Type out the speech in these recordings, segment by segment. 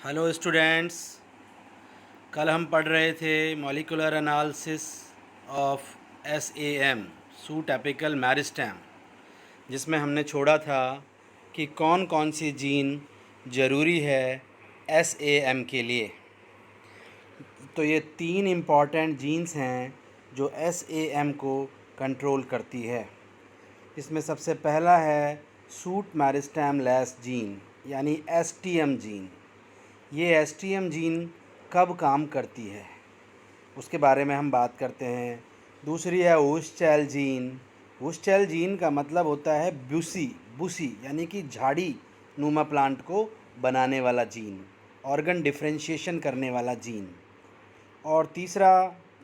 Hello students. कल हम पढ़ रहे थे molecular analysis of SAM suit apical meristem, जिसमें हमने छोड़ा था कि कौन कौन सी जीन ज़रूरी है एसएएम के लिए। तो ये तीन इम्पॉर्टेंट जीन्स हैं जो एसएएम को कंट्रोल करती है। इसमें सबसे पहला है सूट मेरिस्टेम लेस जीन यानी एसटीएम जीन। ये एसटीएम जीन कब काम करती है उसके बारे में हम बात करते हैं। दूसरी है वुशचेल जीन। वुशचेल जीन का मतलब होता है बुसी यानी कि झाड़ी नुमा प्लांट को बनाने वाला जीन, ऑर्गन डिफरेंशिएशन करने वाला जीन। और तीसरा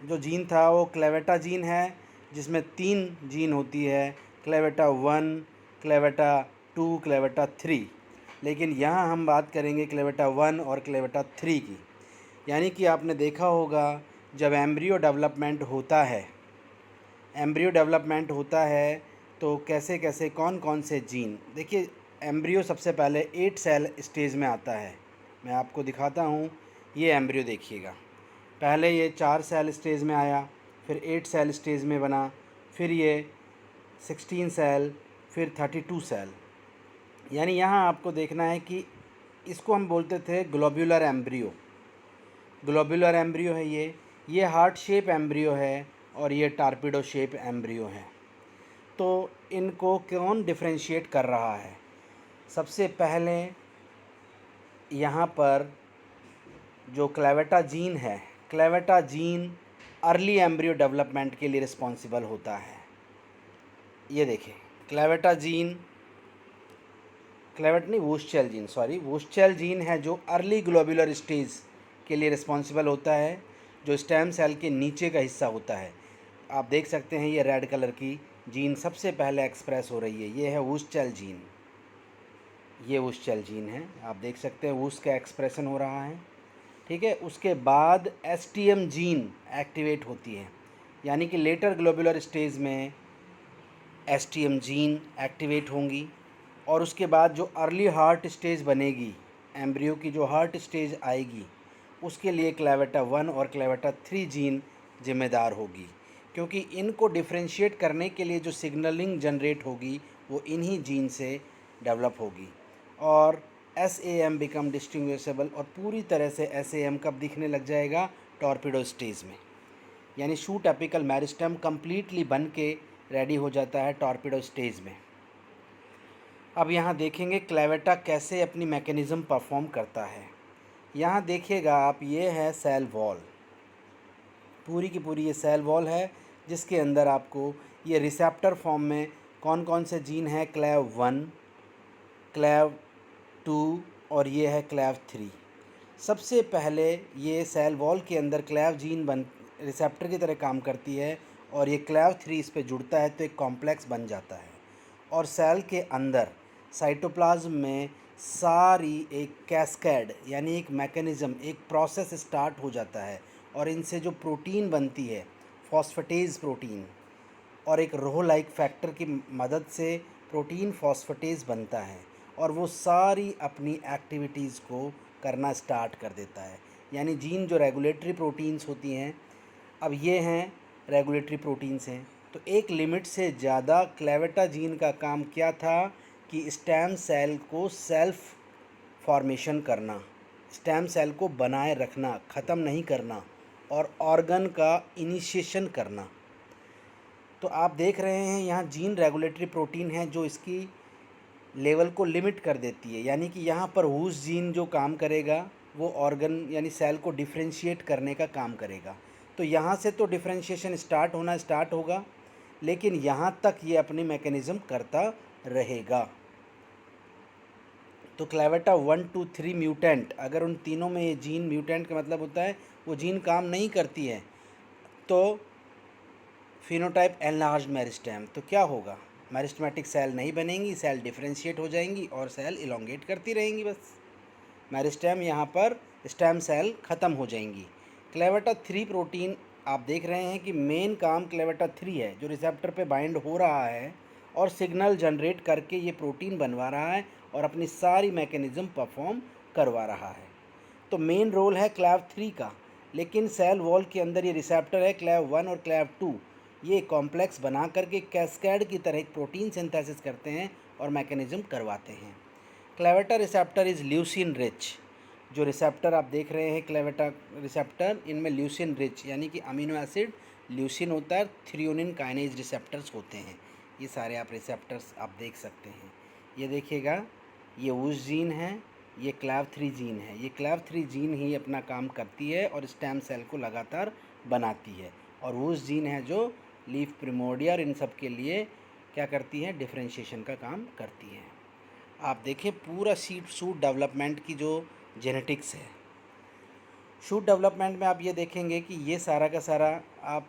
जो जीन था वो क्लेवेटा जीन है, जिसमें तीन जीन होती है, क्लेवेटा 1, क्लेवेटा 2, क्लेवेटा 3। लेकिन यहाँ हम बात करेंगे क्लेवेटा 1 और क्लेवेटा 3 की। यानी कि आपने देखा होगा जब एम्ब्रियो डेवलपमेंट होता है तो कैसे कैसे कौन कौन से जीन। देखिए, एम्ब्रियो सबसे पहले 8 सेल स्टेज में आता है। मैं आपको दिखाता हूँ, ये एम्ब्रियो देखिएगा। पहले ये 4 सेल स्टेज में आया, फिर 8 सेल स्टेज में बना, फिर ये 16 सेल, फिर 32 सेल। यानी यहाँ आपको देखना है कि इसको हम बोलते थे ग्लोब्यूलर एम्ब्रियो। ग्लोब्यूलर एम्ब्रियो है ये हार्ट शेप एम्ब्रियो है और ये टार्पिडो शेप एम्ब्रियो है। तो इनको कौन डिफरेंशिएट कर रहा है? सबसे पहले यहाँ पर जो क्लेवेटा जीन है, क्लेवेटा जीन अर्ली एम्ब्रियो डेवलपमेंट के लिए रिस्पॉन्सिबल होता है। ये देखें, क्लेवेटा जीन, क्लेवेट नहीं, वुशचेल जीन है जो अर्ली ग्लोब्यूलर स्टेज के लिए रिस्पॉन्सिबल होता है, जो स्टेम सेल के नीचे का हिस्सा होता है। आप देख सकते हैं ये रेड कलर की जीन सबसे पहले एक्सप्रेस हो रही है, ये है वुशचेल जीन। ये वुशचेल जीन है, आप देख सकते हैं वुश का एक्सप्रेशन हो रहा है। ठीक है, उसके बाद एसटीएम जीन एक्टिवेट होती है, यानी कि लेटर ग्लोब्यूलर स्टेज में एसटीएम जीन एक्टिवेट होंगी। और उसके बाद जो अर्ली हार्ट स्टेज बनेगी, एम्ब्रियो की जो हार्ट स्टेज आएगी, उसके लिए क्लेवेटा 1 और क्लेवेटा 3 जीन जिम्मेदार होगी, क्योंकि इनको डिफरेंशिएट करने के लिए जो सिग्नलिंग जनरेट होगी वो इन्हीं जीन से डेवलप होगी। और एसएएम बिकम डिस्टिंग्विशेबल, और पूरी तरह से एसएएम कब दिखने लग जाएगा? टॉर्पिडो स्टेज में। यानी शूट एपिकल मेरिस्टेम कम्प्लीटली बन के रेडी हो जाता है टॉर्पिडो स्टेज में। अब यहाँ देखेंगे क्लेवेटा कैसे अपनी मैकेनिज़्म परफॉर्म करता है। यहाँ देखिएगा आप, ये है सेल वॉल, पूरी की पूरी ये सेल वॉल है, जिसके अंदर आपको ये रिसेप्टर फॉर्म में कौन कौन से जीन हैं? क्लेव 1, क्लेव 2 और ये है क्लेव 3। सबसे पहले ये सेल वॉल के अंदर क्लेव जीन रिसेप्टर की तरह काम करती है, और ये क्लेव 3 इस पे जुड़ता है तो एक कॉम्प्लेक्स बन जाता है। और सेल के अंदर साइटोप्लाज्म में सारी एक कैस्केड यानी एक मैकेनिज़्म, एक प्रोसेस स्टार्ट हो जाता है, और इनसे जो प्रोटीन बनती है, फॉस्फेटेज प्रोटीन, और एक रोह लाइक फैक्टर की मदद से प्रोटीन फॉस्फेटेज बनता है, और वो सारी अपनी एक्टिविटीज़ को करना स्टार्ट कर देता है। यानी जीन जो रेगुलेटरी प्रोटीन्स होती हैं, अब ये हैं रेगुलेटरी प्रोटीन्स हैं। तो एक लिमिट से ज़्यादा क्लेवेटा जीन का काम क्या था कि स्टेम सेल को सेल्फ फॉर्मेशन करना, स्टेम सेल को बनाए रखना, ख़त्म नहीं करना, और ऑर्गन का इनिशिएशन करना। तो आप देख रहे हैं यहाँ जीन रेगुलेटरी प्रोटीन है जो इसकी लेवल को लिमिट कर देती है। यानी कि यहाँ पर वुश जीन जो काम करेगा वो ऑर्गन यानी सेल को डिफरेंशिएट करने का काम करेगा। तो यहाँ से तो डिफरेंशिएशन स्टार्ट होगा, लेकिन यहाँ तक ये अपनी मैकेनिज़्म करता रहेगा। तो क्लेवेटा 1, 2, 3 म्यूटेंट, अगर उन तीनों में ये जीन म्यूटेंट का मतलब होता है वो जीन काम नहीं करती है, तो फिनोटाइप एनलार्ज मेरिस्टेम, तो क्या होगा? मेरिस्टेमेटिक सेल नहीं बनेंगी, सेल डिफरेंशिएट हो जाएंगी और सेल इलोंगेट करती रहेंगी बस। मेरिस्टेम यहाँ पर स्टेम सेल ख़त्म हो जाएंगी। क्लेवेटा 3 प्रोटीन आप देख रहे हैं कि मेन काम क्लेवेटा 3 है, जो रिसेप्टर पे बाइंड हो रहा है और सिग्नल जनरेट करके ये प्रोटीन बनवा रहा है और अपनी सारी मैकेनिज़्म परफॉर्म करवा रहा है। तो मेन रोल है क्लैव 3 का, लेकिन सेल वॉल के अंदर ये रिसेप्टर है क्लैव 1 और क्लैव 2, ये कॉम्प्लेक्स बना करके कैस्केड की तरह एक प्रोटीन सिंथेसिस करते हैं और मैकेनिज्म करवाते हैं। क्लेवेटा रिसेप्टर इज़ ल्यूसिन रिच। जो रिसेप्टर आप देख रहे हैं क्लेवेटा रिसेप्टर, इनमें ल्यूसिन रिच यानी कि अमीनो एसिड ल्यूसिन होता है, थ्रियोनिन काइनेज रिसेप्टर्स होते हैं। ये सारे आप रिसेप्टर्स आप देख सकते हैं। ये देखिएगा, ये वूस जीन है, ये क्लैव 3 जीन है। ये क्लैव 3 जीन ही अपना काम करती है और स्टेम सेल को लगातार बनाती है, और वूस जीन है जो लीफ प्रिमोर्डिया और इन सब के लिए क्या करती है, डिफरेंशिएशन का काम करती है। आप देखिए पूरा शूट डेवलपमेंट की जो जेनेटिक्स है, शूट डेवलपमेंट में आप ये देखेंगे कि ये सारा का सारा आप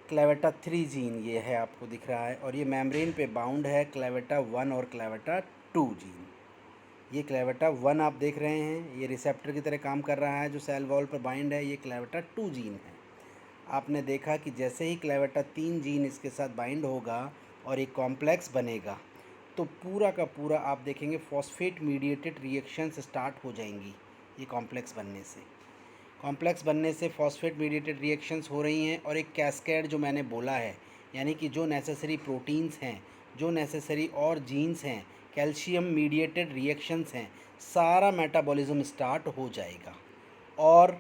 क्लेवेटा 3 जीन ये है आपको दिख रहा है, और ये मेम्ब्रेन पे बाउंड है क्लेवेटा 1 और क्लेवेटा 2 जीन। ये क्लेवेटा 1 आप देख रहे हैं, ये रिसेप्टर की तरह काम कर रहा है जो सेल वॉल पर बाइंड है, ये क्लेवेटा 2 जीन है। आपने देखा कि जैसे ही क्लेवेटा 3 जीन इसके साथ बाइंड होगा और एक कॉम्प्लेक्स बनेगा, तो पूरा का पूरा आप देखेंगे फॉस्फेट मीडिएटेड रिएक्शंस स्टार्ट हो जाएंगी। ये कॉम्प्लेक्स बनने से फॉस्फेट मीडिएटेड रिएक्शंस हो रही हैं, और एक कैस्केड जो मैंने बोला है, यानी कि जो नेसेसरी प्रोटीन्स हैं, जो नेसेसरी और जीन्स हैं, कैल्शियम मीडिएटेड रिएक्शंस हैं, सारा मेटाबॉलिज्म स्टार्ट हो जाएगा। और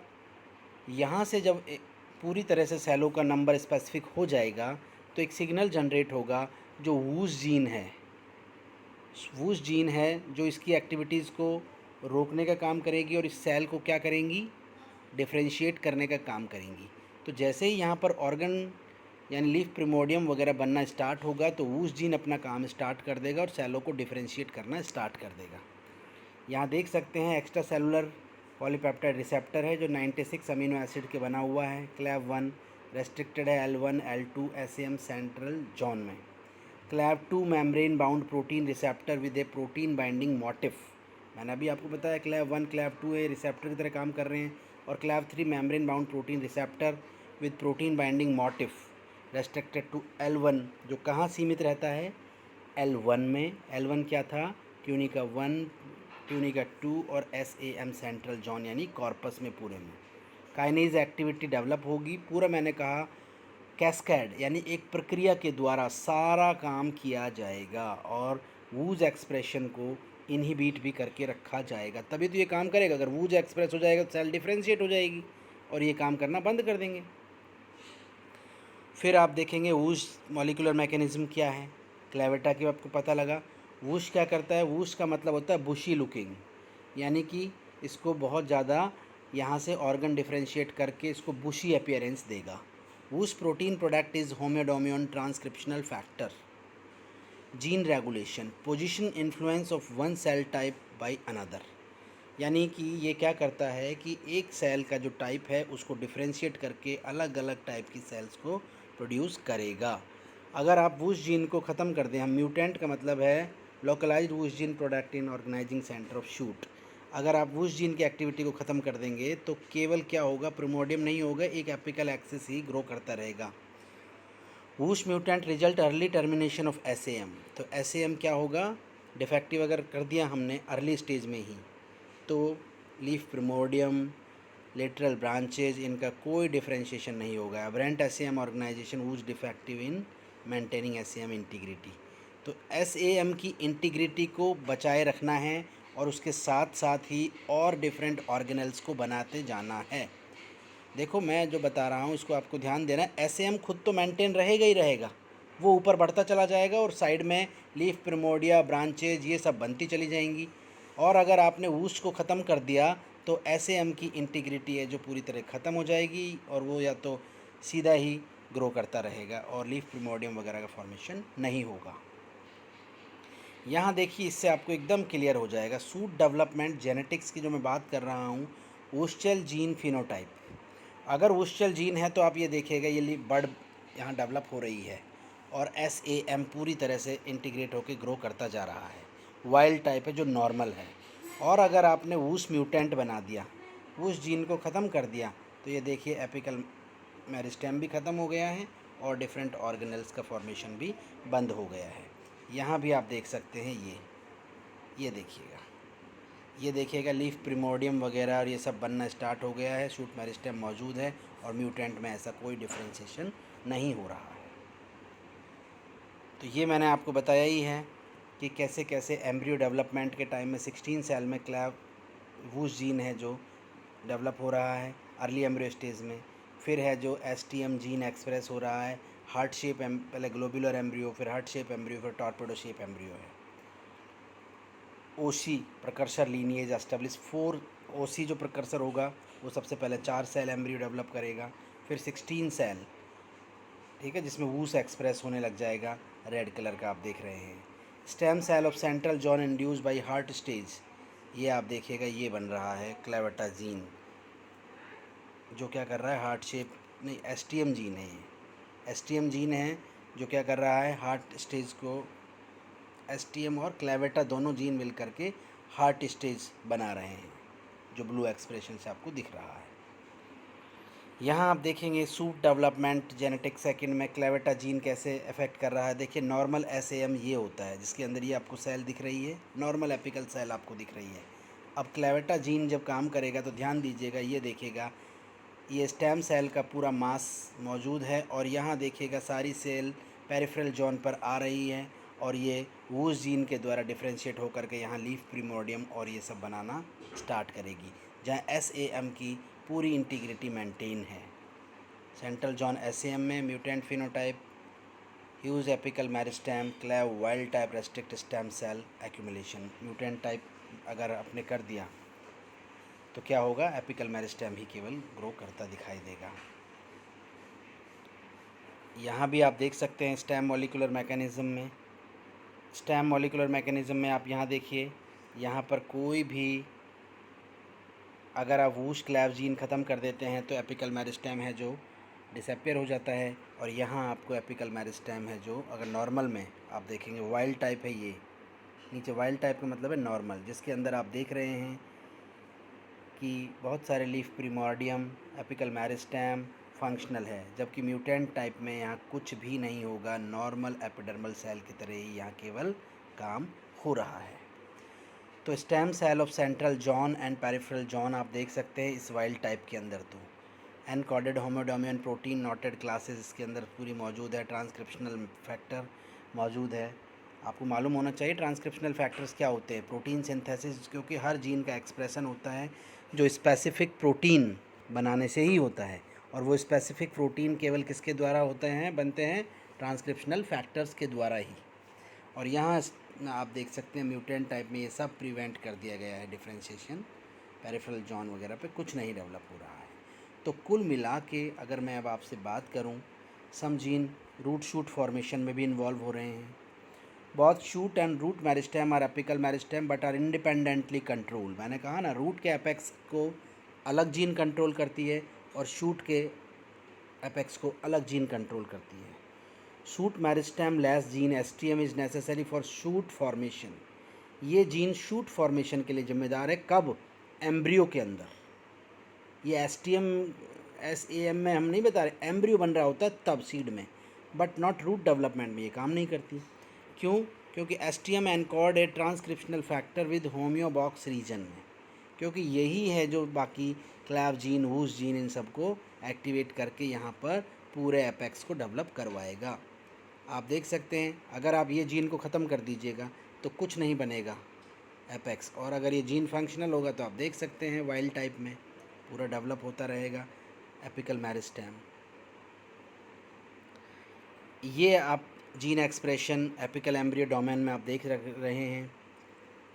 यहाँ से जब पूरी तरह से सेलों का नंबर स्पेसिफिक हो जाएगा, तो एक सिग्नल जनरेट होगा जो वूस जीन है जो इसकी एक्टिविटीज़ को रोकने का काम करेगी और इस सेल को क्या करेंगी, डिफरेंशिएट करने का काम करेंगी। तो जैसे ही यहाँ पर ऑर्गन यानी लीफ प्रिमोडियम वगैरह बनना स्टार्ट होगा, तो वूस जीन अपना काम स्टार्ट कर देगा और सेलों को डिफरेंशिएट करना स्टार्ट कर देगा। यहाँ देख सकते हैं एक्स्ट्रा सेलुलर पॉलीपेप्टाइड रिसेप्टर है जो 96 अमीनो एसिड के बना हुआ है। क्लैव 1 रेस्ट्रिक्टेड है L1 L2 SAM central zone में। क्लैव 2 membrane bound protein receptor with A protein binding motif. मैंने अभी आपको बताया क्लैव 1 क्लैव 2 ए रिसेप्टर की तरह काम कर रहे हैं, और क्लैव 3 membrane bound protein receptor with protein binding motif restricted to L1, जो कहाँ सीमित रहता है, L1 में। L1 क्या था, ट्यूनिका 1 ट्यूनिका 2 और SAM सेंट्रल जोन यानी कॉर्पस में पूरे में काइनेज एक्टिविटी डेवलप होगी। पूरा मैंने कहा कैस्केड यानी एक प्रक्रिया के द्वारा सारा काम किया जाएगा, और वूज एक्सप्रेशन को इनहिबिट भी करके रखा जाएगा, तभी तो ये काम करेगा। अगर वूज एक्सप्रेस हो जाएगा तो सेल डिफ्रेंशिएट हो जाएगी और ये काम करना बंद कर देंगे। फिर आप देखेंगे वूज मॉलिक्यूलर मैकेनिज्म क्या है। क्लेवेटा की आपको पता लगा। वूश क्या करता है, वूश का मतलब होता है बुशी लुकिंग, यानी कि इसको बहुत ज़्यादा यहाँ से ऑर्गन डिफ्रेंशिएट करके इसको बुशी अपीयरेंस देगा। वूश protein product is homeodomain transcriptional factor. Gene regulation, position influence of one cell type by another, यानी कि ये क्या करता है कि एक सेल का जो टाइप है उसको डिफ्रेंशिएट करके अलग अलग टाइप की सेल्स को प्रोड्यूस करेगा। अगर आप वूश जीन को ख़त्म कर दें, हम म्यूटेंट का मतलब है लोकलाइज्ड वूश gene product in organising centre of shoot. अगर आप वूश जीन की एक्टिविटी को ख़त्म कर देंगे तो केवल क्या होगा, प्रिमोडियम नहीं होगा, एक एपिकल एक्सिस ही ग्रो करता रहेगा। Whoosh mutant result early termination of SAM। तो SAM क्या होगा, डिफेक्टिव अगर कर दिया हमने अर्ली स्टेज में ही, तो लीफ प्रिमोडियम लेटरल ब्रांचेज इनका कोई डिफरेंशिएशन नहीं होगा। Aberrant SAM organisation was defective in maintaining SAM integrity. तो SAM की इंटीग्रिटी को बचाए रखना है और उसके साथ साथ ही और डिफरेंट ऑर्गेनल्स को बनाते जाना है। देखो मैं जो बता रहा हूँ इसको आपको ध्यान देना है। SAM खुद तो मेंटेन रहेगा ही रहेगा, वो ऊपर बढ़ता चला जाएगा और साइड में लीफ प्रिमोडिया ब्रांचेज ये सब बनती चली जाएंगी। और अगर आपने वूश को ख़त्म कर दिया तो SAM की इंटीग्रिटी है जो पूरी तरह ख़त्म हो जाएगी, और वो या तो सीधा ही ग्रो करता रहेगा और लीफ प्रिमोडियम वगैरह का फॉर्मेशन नहीं होगा। यहाँ देखिए इससे आपको एकदम क्लियर हो जाएगा सूट डेवलपमेंट जेनेटिक्स की जो मैं बात कर रहा हूँ, वुश्चेल जीन फिनोटाइप। अगर वुश्चेल जीन है तो आप ये देखिएगा ये बर्ड यहाँ डेवलप हो रही है और SAM पूरी तरह से इंटीग्रेट होकर ग्रो करता जा रहा है। वाइल्ड टाइप है जो नॉर्मल है। और अगर आपने वूस म्यूटेंट बना दिया, वूस जीन को ख़त्म कर दिया, तो ये देखिए एपिकल मेरिस्टेम भी ख़त्म हो गया है और डिफरेंट ऑर्गेनल्स का फॉर्मेशन भी बंद हो गया है। यहाँ भी आप देख सकते हैं ये देखिएगा, ये देखिएगा लीफ प्रिमोर्डियम वगैरह और ये सब बनना स्टार्ट हो गया है, शूट मेरिस्टेम मौजूद है और म्यूटेंट में ऐसा कोई डिफ्रेंशिएशन नहीं हो रहा है। तो ये मैंने आपको बताया ही है कि कैसे कैसे एम्ब्रियो डेवलपमेंट के टाइम में 16 सेल में क्लैव वूस जीन है जो डेवलप हो रहा है अर्ली एम्ब्रियो स्टेज में। फिर है जो एसटीएम जीन एक्सप्रेस हो रहा है हार्ट शेप, पहले ग्लोबुलर एम्ब्रियो, फिर हार्ट शेप एम्ब्रियो, फिर टॉर्पेडो शेप एम्ब्रियो है। ओसी प्रकर्सर लीनिएज एस्टेब्लिश 4 ओसी जो प्रकर्सर होगा वो सबसे पहले 4 सेल एम्ब्रियो डेवलप करेगा, फिर 16 सेल, ठीक है, जिसमें वूस एक्सप्रेस होने लग जाएगा, रेड कलर का आप देख रहे हैं। Stem cell of central zone induce by heart stage, ये आप देखिएगा ये बन रहा है क्लेवेटा जीन, जो क्या कर रहा है हार्ट शेप, नहीं एसटीएम जीन है, ये एसटीएम जीन है जो क्या कर रहा है हार्ट स्टेज को, एसटीएम और क्लेवेटा दोनों जीन मिल करके हार्ट स्टेज बना रहे हैं, जो ब्लू एक्सप्रेशन से आपको दिख रहा है। यहाँ आप देखेंगे सूट डेवलपमेंट जेनेटिक सेकंड में क्लेवेटा जीन कैसे अफेक्ट कर रहा है। देखिए नॉर्मल एसएएम ये होता है जिसके अंदर ये आपको सेल दिख रही है, नॉर्मल एपिकल सेल आपको दिख रही है। अब क्लेवेटा जीन जब काम करेगा तो ध्यान दीजिएगा, ये देखिएगा ये स्टेम सेल का पूरा मास मौजूद है और यहाँ देखिएगा सारी सेल पेरिफेरल जोन पर आ रही है और ये वूस जीन के द्वारा डिफ्रेंशिएट होकर के यहाँ लीफ प्रिमोर्डियम और ये सब बनाना स्टार्ट करेगी, जहाँ एसएएम की पूरी इंटीग्रिटी मेंटेन है। सेंट्रल जॉन एसएएम में mutant phenotype, huge apical meristem, clav wild type restrict stem cell accumulation. Mutant type अगर आपने कर दिया तो क्या होगा, एपिकल मेरिस्टेम ही केवल ग्रो करता दिखाई देगा। यहाँ भी आप देख सकते हैं स्टेम मॉलिक्यूलर मैकेनिज़्म में, स्टेम मॉलिक्यूलर मैकेनिज़्म में आप यहाँ देखिए, यहाँ पर कोई भी अगर आप वूश क्लैव जीन ख़त्म कर देते हैं तो एपिकल मेरिस्टेम है जो डिसअपियर हो जाता है और यहाँ आपको एपिकल मेरिस्टेम है जो अगर नॉर्मल में आप देखेंगे वाइल्ड टाइप है, ये नीचे वाइल्ड टाइप का मतलब है नॉर्मल, जिसके अंदर आप देख रहे हैं कि बहुत सारे लीफ प्रिमोर्डियम, एपिकल मेरिस्टेम फंक्शनल है, जबकि म्यूटेंट टाइप में यहाँ कुछ भी नहीं होगा, नॉर्मल एपिडर्मल सेल की तरह ही यहाँ केवल काम हो रहा है। तो stem cell of central zone and peripheral zone आप देख सकते हैं इस वाइल्ड टाइप के अंदर, तो एनकोडेड होमोडोमियन प्रोटीन नोटेड क्लासेस इसके अंदर पूरी मौजूद है, ट्रांसक्रिप्शनल फैक्टर मौजूद है। आपको मालूम होना चाहिए ट्रांसक्रिप्शनल फैक्टर्स क्या होते हैं, प्रोटीन सिंथेसिस, क्योंकि हर जीन का एक्सप्रेशन होता है जो स्पेसिफिक प्रोटीन बनाने से ही होता है और वो स्पेसिफिक प्रोटीन केवल किसके द्वारा होते हैं, बनते हैं, ट्रांसक्रिप्शनल फैक्टर्स के द्वारा ही। और यहाँ आप देख सकते हैं म्यूटेंट टाइप में ये सब प्रिवेंट कर दिया गया है, डिफ्रेंशिएशन पेरिफेरल जॉन वगैरह पे कुछ नहीं डेवलप हो रहा है। तो कुल मिला के अगर मैं अब आपसे बात करूं, some gene root shoot formation में भी इन्वॉल्व हो रहे हैं। बहुत शूट एंड रूट मेरिस्टेम और apical meristem but are independently control. मैंने कहा ना रूट के एपेक्स को अलग जीन कंट्रोल करती है और शूट के एपेक्स को अलग जीन कंट्रोल करती है। Shoot meristem less gene STM is necessary for shoot formation. ये जीन शूट फॉर्मेशन के लिए जिम्मेदार है, कब, एम्ब्रियो के अंदर। ये एसटीएम एसएएम में हम नहीं बता रहे, एम्ब्रियो बन रहा होता है तब सीड में, बट नॉट रूट डेवलपमेंट में ये काम नहीं करती। क्यों? क्योंकि STM encode a transcriptional factor with homeobox region में, क्योंकि यही है जो बाकी क्लैव जीन, वूस जीन, इन सबको एक्टिवेट करके यहाँ पर पूरे एपेक्स को डेवलप करवाएगा। आप देख सकते हैं अगर आप ये जीन को ख़त्म कर दीजिएगा तो कुछ नहीं बनेगा एपेक्स, और अगर ये जीन फंक्शनल होगा तो आप देख सकते हैं वाइल्ड टाइप में पूरा डेवलप होता रहेगा एपिकल मेरिस्टेम। ये आप gene expression apical embryo domain में आप देख रहे हैं,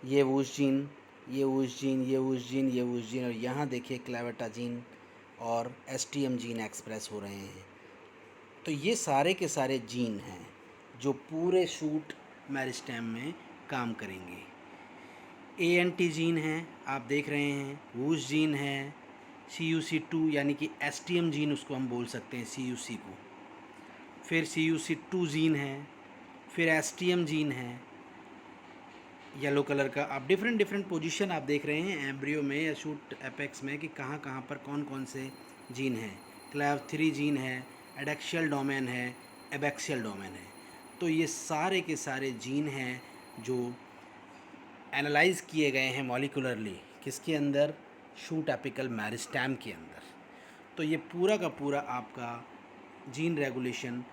ये वूस जीन, ये वूस जीन, ये वूस जीन, ये वूस जीन, और यहाँ देखिए क्लेवेटा जीन और एसटीएम जीन एक्सप्रेस हो रहे हैं। तो ये सारे के सारे जीन हैं जो पूरे शूट मेरिस्टेम में काम करेंगे। एएनटी जीन है आप देख रहे हैं, वूस जीन है, CUC2 यानी कि एसटीएम जीन उसको हम बोल सकते हैं CUC को, फिर CUC2 जीन है, फिर एसटीएम जीन है येलो कलर का। आप डिफरेंट डिफरेंट पोजीशन आप देख रहे हैं एम्ब्रियो में या शूट एपेक्स में कि कहाँ कहाँ पर कौन कौन से जीन हैं। क्लैव3 जीन है, एडेक्शियल डोमेन है, एबैक्सियल डोमेन है। तो ये सारे के सारे जीन हैं जो एनालाइज किए गए हैं मॉलिकुलरली, किसके अंदर, शूट एपिकल मेरिस्टेम के अंदर। तो ये पूरा का पूरा आपका जीन रेगुलेशन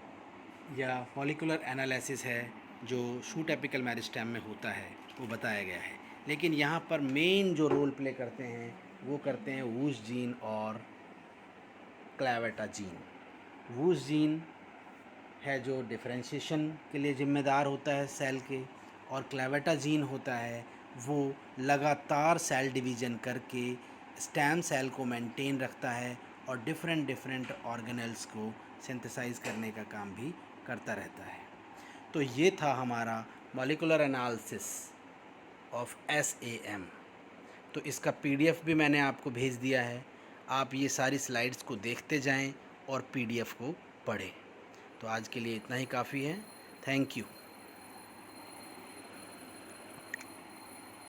या मॉलिकुलर एनालिसिस है जो शूट एपिकल मेरिस्टेम में होता है, वो बताया गया है। लेकिन यहाँ पर मेन जो रोल प्ले करते हैं वो करते हैं वूस जीन और क्लैवेटा जीन। वूस जीन है जो डिफरेंशिएशन के लिए ज़िम्मेदार होता है सेल के, और क्लैवेटा जीन होता है वो लगातार सेल डिवीज़न करके स्टेम सेल को मेंटेन रखता है और डिफरेंट ऑर्गेनेल्स को सिंथेसाइज करने का काम भी करता रहता है। तो ये था हमारा मॉलिक्यूलर एनालिसिस ऑफ SAM। तो इसका PDF भी मैंने आपको भेज दिया है, आप ये सारी स्लाइड्स को देखते जाएं और PDF को पढ़ें। तो आज के लिए इतना ही काफ़ी है। Thank you.